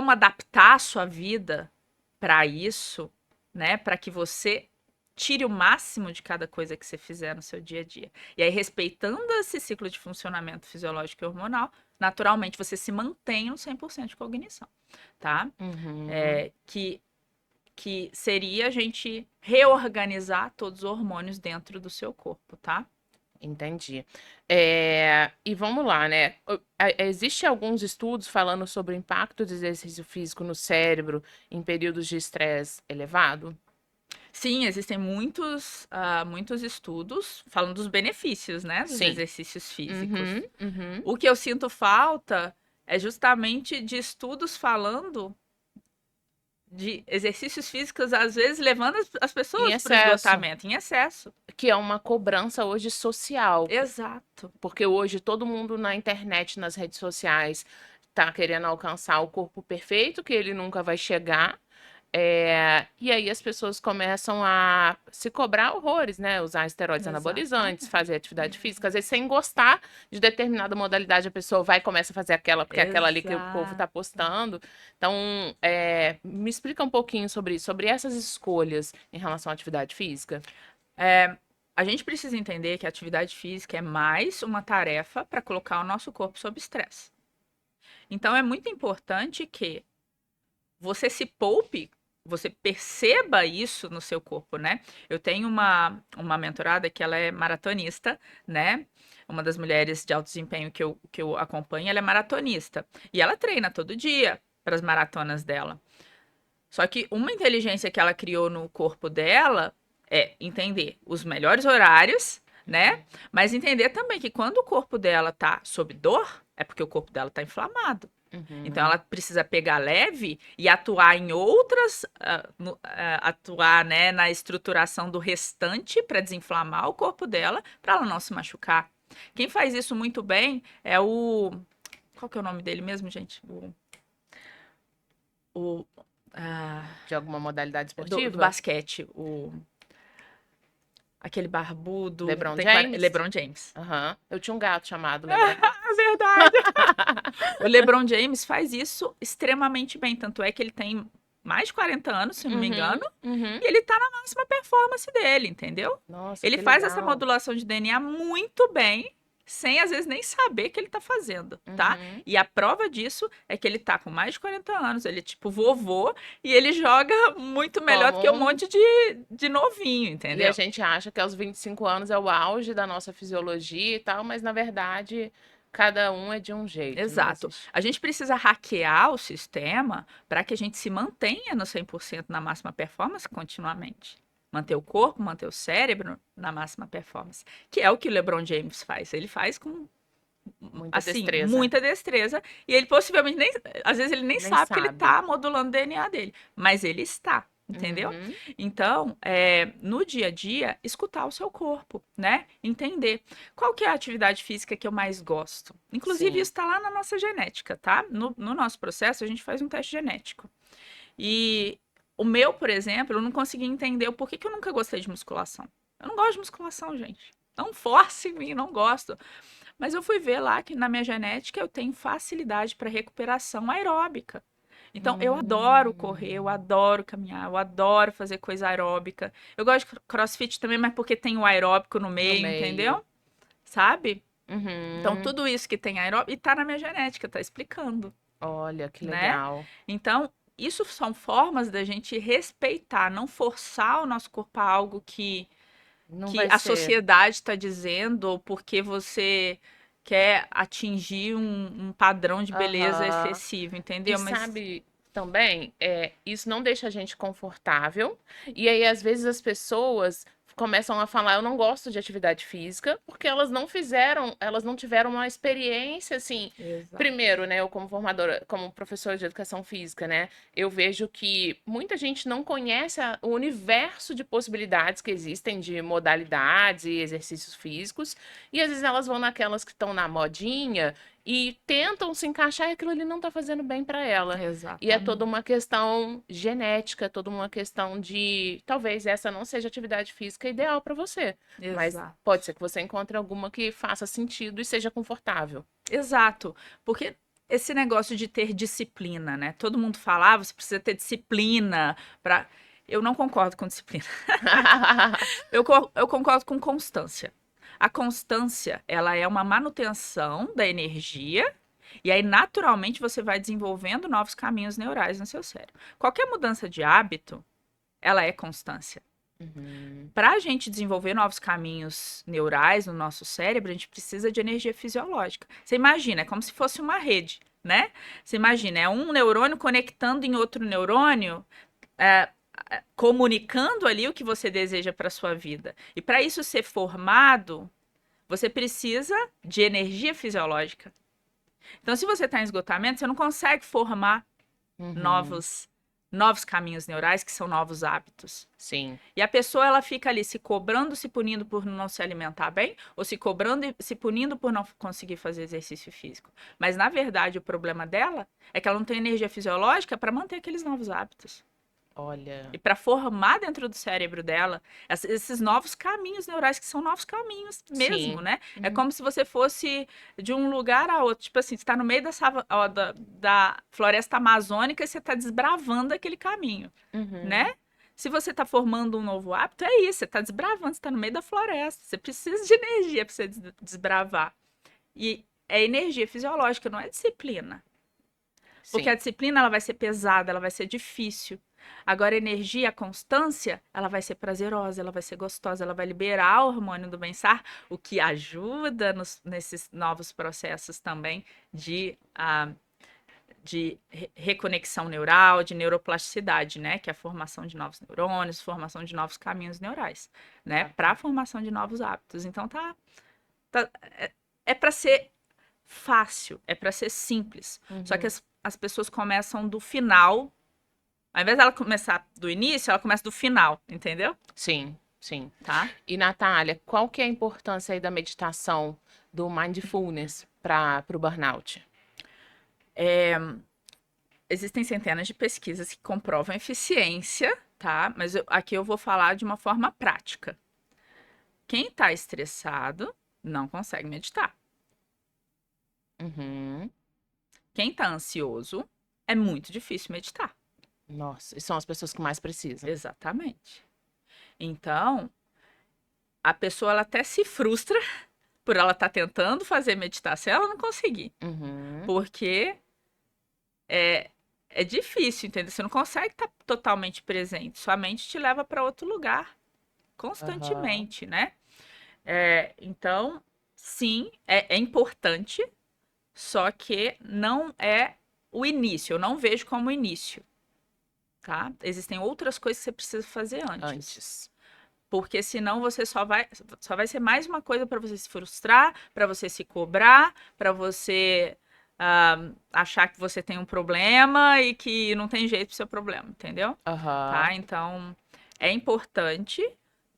adaptar a sua vida para isso, né? Para que você tire o máximo de cada coisa que você fizer no seu dia a dia. E aí, respeitando esse ciclo de funcionamento fisiológico e hormonal, naturalmente você se mantém no 100% de cognição, tá? Que seria a gente reorganizar todos os hormônios dentro do seu corpo, tá? Entendi. E vamos lá, né? Existe alguns estudos falando sobre o impacto do exercício físico no cérebro em períodos de estresse elevado? Sim, existem muitos estudos falando dos benefícios, né, dos Sim. exercícios físicos. Uhum. O que eu sinto falta é justamente de estudos falando de exercícios físicos, às vezes levando as Em pessoas para o excesso. esgotamento, em excesso. Que é uma cobrança hoje social. Exato. Porque hoje todo mundo na internet, nas redes sociais, tá querendo alcançar o corpo perfeito, que ele nunca vai chegar. E aí as pessoas começam a se cobrar horrores, né? Usar esteroides anabolizantes, Exatamente. fazer atividade física, às vezes sem gostar de determinada modalidade, a pessoa vai e começa a fazer aquela, porque é aquela ali que o povo tá Exato. postando. Então, me explica um pouquinho sobre isso, sobre essas escolhas em relação à atividade física. A gente precisa entender que a atividade física é mais uma tarefa para colocar o nosso corpo sob estresse. Então, é muito importante que você se poupe, você perceba isso no seu corpo, né? Eu tenho uma mentorada que ela é maratonista, né? Uma das mulheres de alto desempenho que eu acompanho, ela é maratonista. E ela treina todo dia para as maratonas dela. Só que uma inteligência que ela criou no corpo dela é entender os melhores horários, né? Mas entender também que quando o corpo dela tá sob dor, é porque o corpo dela tá inflamado. Então Uhum. ela precisa pegar leve e atuar em outras, atuar, né, na estruturação do restante para desinflamar o corpo dela, para ela não se machucar. Quem faz isso muito bem é o, qual que é o nome dele mesmo, gente? O ah, De alguma modalidade do esportiva? basquete, aquele barbudo, LeBron tem James? LeBron James. Aham. Eu tinha um gato chamado LeBron É James. verdade. O LeBron James faz isso extremamente bem, tanto é que ele tem mais de 40 anos, se não me Uhum, engano, uhum. e ele tá na máxima performance dele, entendeu? Nossa, Ele que faz essa legal. modulação de DNA muito bem, sem às vezes nem saber que ele tá fazendo, tá? Uhum. E a prova disso é que ele tá com mais de 40 anos, ele é tipo vovô, e ele joga muito melhor do que um Como monte de novinho, E a entendeu? gente acha que aos 25 anos é o auge da nossa fisiologia e tal, mas na verdade cada um é de um jeito, não Exato. existe. A gente precisa hackear o sistema para que a gente se mantenha no 100% na máxima performance continuamente. Manter o corpo, manter o cérebro na máxima performance. Que é o que o LeBron James faz. Ele faz com, Muita assim, destreza. muita destreza. E ele possivelmente nem. Às vezes ele nem Nem sabe que ele sabe. está modulando o DNA dele. Mas ele está. Entendeu? Uhum. Então, no dia a dia, escutar o seu corpo, né? Entender qual que é a atividade física que eu mais gosto. Inclusive, Sim. isso está lá na nossa genética, tá? No nosso processo, a gente faz um teste genético. E o meu, por exemplo, eu não consegui entender o porquê que eu nunca gostei de musculação. Eu não gosto de musculação, gente. Não force em mim, não gosto. Mas eu fui ver lá que na minha genética eu tenho facilidade para recuperação aeróbica. Então, eu adoro correr, eu Hum. adoro caminhar, eu adoro fazer coisa aeróbica. Eu gosto de crossfit também, mas porque tem o aeróbico no No meio, meio. entendeu? Sabe? Então, Uhum. tudo isso que tem aeróbico, e tá na minha genética, tá explicando, Olha que né? legal. Então, isso são formas da gente respeitar, não forçar o nosso corpo a algo Não que vai a ser. sociedade está dizendo, ou porque você quer atingir um padrão de beleza Aham. excessivo, E entendeu? Mas, sabe também, isso não deixa a gente confortável. E aí, às vezes, as pessoas começam a falar, eu não gosto de atividade física, porque elas não fizeram, elas não tiveram uma experiência assim. exato. Primeiro, né, eu como formadora, como professora de educação física, né, eu vejo que muita gente não conhece o universo de possibilidades que existem de modalidades e exercícios físicos, e às vezes elas vão naquelas que estão na modinha e tentam se encaixar e aquilo ali não tá fazendo bem para ela. E é toda Exatamente. uma questão genética, toda uma questão de talvez essa não seja a atividade física ideal para você, mas Exato. pode ser que você encontre alguma que faça sentido e seja confortável. Exato. Porque esse negócio de ter disciplina, né? Todo mundo fala, você precisa ter disciplina para. Eu não concordo com disciplina. Eu concordo com constância. A constância, ela é uma manutenção da energia e aí naturalmente você vai desenvolvendo novos caminhos neurais no seu cérebro. Qualquer mudança de hábito, ela é constância. Uhum. Para a gente desenvolver novos caminhos neurais no nosso cérebro, a gente precisa de energia fisiológica. Você imagina, é como se fosse uma rede, né? Você imagina, é um neurônio conectando em outro neurônio, é, comunicando ali o que você deseja para sua vida. E para isso ser formado, você precisa de energia fisiológica. Então, se você está em esgotamento, você não consegue formar Uhum. novos. novos caminhos neurais, que são novos hábitos. Sim. E a pessoa, ela fica ali se cobrando, se punindo por não se alimentar bem, ou se cobrando e se punindo por não conseguir fazer exercício físico. Mas, na verdade, o problema dela é que ela não tem energia fisiológica para manter aqueles novos hábitos. Olha. E para formar dentro do cérebro dela esses novos caminhos neurais, que são novos caminhos mesmo, Sim. né? É como se você fosse de um lugar a outro. Tipo assim, você está no meio da floresta amazônica e você está desbravando aquele caminho, Uhum. né? Se você está formando um novo hábito, é isso, você está desbravando, você está no meio da floresta. Você precisa de energia para você desbravar. E é energia fisiológica, não é disciplina. Porque a Sim. disciplina ela vai ser pesada, ela vai ser difícil. Agora, a energia, a constância, ela vai ser prazerosa, ela vai ser gostosa, ela vai liberar o hormônio do bem-estar, o que ajuda nesses novos processos também de reconexão neural, de neuroplasticidade, né? Que é a formação de novos neurônios, formação de novos caminhos neurais, né? Para a formação de novos hábitos. Então, é para ser fácil, é para ser simples. Só que as pessoas começam do final. Ao invés dela começar do início, ela começa do final, entendeu? Sim, sim. Tá? E, Natália, qual que é a importância aí da meditação, do mindfulness para o burnout? Existem centenas de pesquisas que comprovam eficiência, tá? Mas aqui eu vou falar de uma forma prática. Quem tá estressado não consegue meditar. Uhum. Quem tá ansioso é muito difícil meditar. Nossa, e são as pessoas que mais precisam. Exatamente. Então, a pessoa ela até se frustra por ela estar tentando fazer meditação e ela não conseguir. Uhum. Porque é difícil, entendeu? Você não consegue estar totalmente presente. Sua mente te leva para outro lugar constantemente, né? Então, sim, é importante, só que não é o início. Eu não vejo como início, tá? Existem outras coisas que você precisa fazer antes. Porque senão você só vai ser mais uma coisa para você se frustrar, para você se cobrar, para você achar que você tem um problema e que não tem jeito pro seu problema, entendeu? Tá? Então, é importante,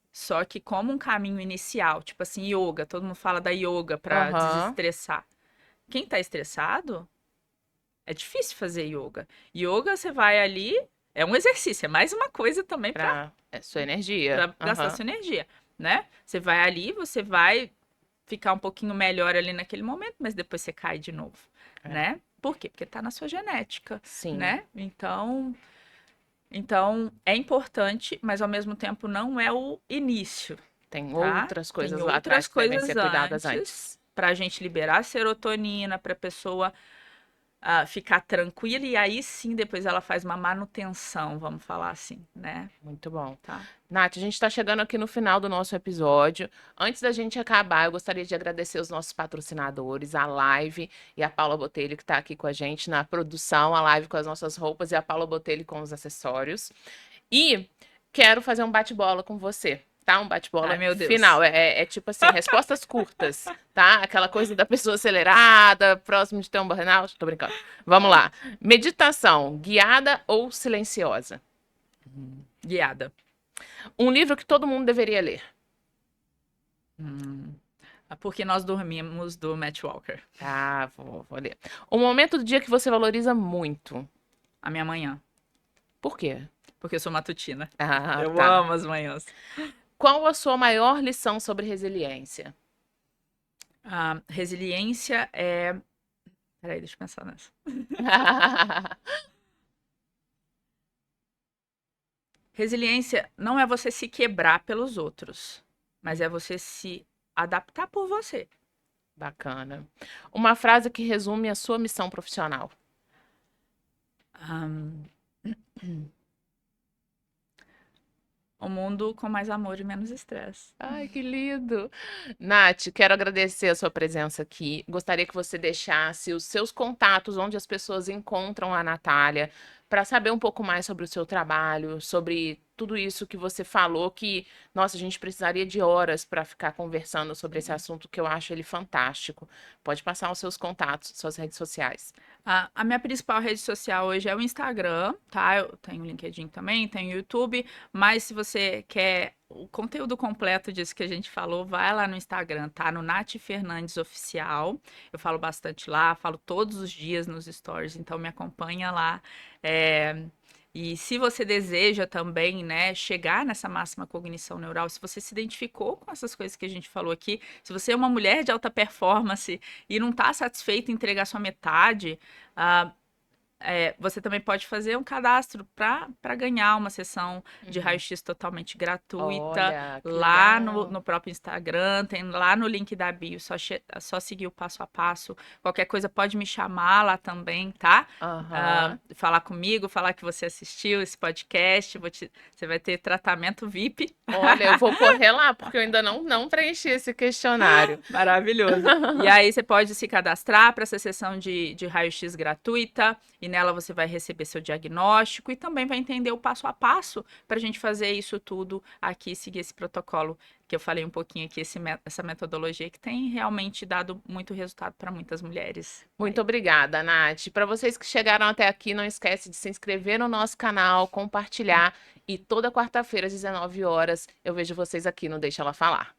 só que como um caminho inicial, tipo assim, yoga, todo mundo fala da yoga para desestressar. Quem tá estressado, é difícil fazer yoga. Yoga, você vai ali, é um exercício, é mais uma coisa também para sua energia. para gastar sua energia, né? Você vai ali, você vai ficar um pouquinho melhor ali naquele momento, mas depois você cai de novo, né? Por quê? Porque tá na sua genética, Sim. né? Então é importante, mas ao mesmo tempo não é o início. Tem tá? outras coisas Tem lá outras atrás que devem coisas ser cuidadas antes. pra gente liberar serotonina, pra pessoa ficar tranquila e aí sim depois ela faz uma manutenção, vamos falar assim, né? Muito bom. Tá. Nath, a gente está chegando aqui no final do nosso episódio. Antes da gente acabar, eu gostaria de agradecer os nossos patrocinadores, a Live e a Paula Botelho, que está aqui com a gente na produção, a Live com as nossas roupas e a Paula Botelho com os acessórios. E quero fazer um bate-bola com você. Tá? Um bate-bola final. É tipo assim, respostas curtas, tá? Aquela coisa da pessoa acelerada, próximo de ter um burnout. Tô brincando. Vamos lá. Meditação, guiada ou silenciosa? Guiada. Um livro que todo mundo deveria ler. Porque nós dormimos, do Matt Walker. Ah, vou ler. Um momento do dia que você valoriza muito. A minha manhã. Por quê? Porque eu sou matutina. Eu amo as manhãs. Qual a sua maior lição sobre resiliência? Resiliência é... Peraí, deixa eu pensar nessa. Resiliência não é você se quebrar pelos outros, mas é você se adaptar por você. Bacana. Uma frase que resume a sua missão profissional. Um mundo com mais amor e menos estresse. Ai, que lindo! Nath, quero agradecer a sua presença aqui. Gostaria que você deixasse os seus contatos, onde as pessoas encontram a Natália, para saber um pouco mais sobre o seu trabalho, sobre tudo isso que você falou, que, nossa, a gente precisaria de horas para ficar conversando sobre esse assunto, que eu acho ele fantástico. Pode passar os seus contatos, suas redes sociais. A minha principal rede social hoje é o Instagram, tá? Eu tenho o LinkedIn também, tenho o YouTube, mas se você quer o conteúdo completo disso que a gente falou, vai lá no Instagram, tá? No Nath Fernandes Oficial. Eu falo bastante lá, falo todos os dias nos stories, então me acompanha lá. E se você deseja também, né, chegar nessa máxima cognição neural, se você se identificou com essas coisas que a gente falou aqui, se você é uma mulher de alta performance e não está satisfeita em entregar sua metade, ah, você também pode fazer um cadastro para ganhar uma sessão de Uhum. raio-x totalmente gratuita Olha, que lá no, legal. no próprio Instagram, tem lá no link da bio, só seguir o passo a passo. Qualquer coisa pode me chamar lá também, tá? Aham. Falar comigo, falar que você assistiu esse podcast, você vai ter tratamento VIP. Olha, eu vou correr lá, porque eu ainda não preenchi esse questionário. Maravilhoso. E aí você pode se cadastrar para essa sessão de raio-x gratuita, e nela você vai receber seu diagnóstico e também vai entender o passo a passo para a gente fazer isso tudo aqui, seguir esse protocolo que eu falei um pouquinho aqui, essa metodologia que tem realmente dado muito resultado para muitas mulheres. Muito obrigada, Nath. Para vocês que chegaram até aqui, não esquece de se inscrever no nosso canal, compartilhar e toda quarta-feira às 19 horas eu vejo vocês aqui no Deixa Ela Falar.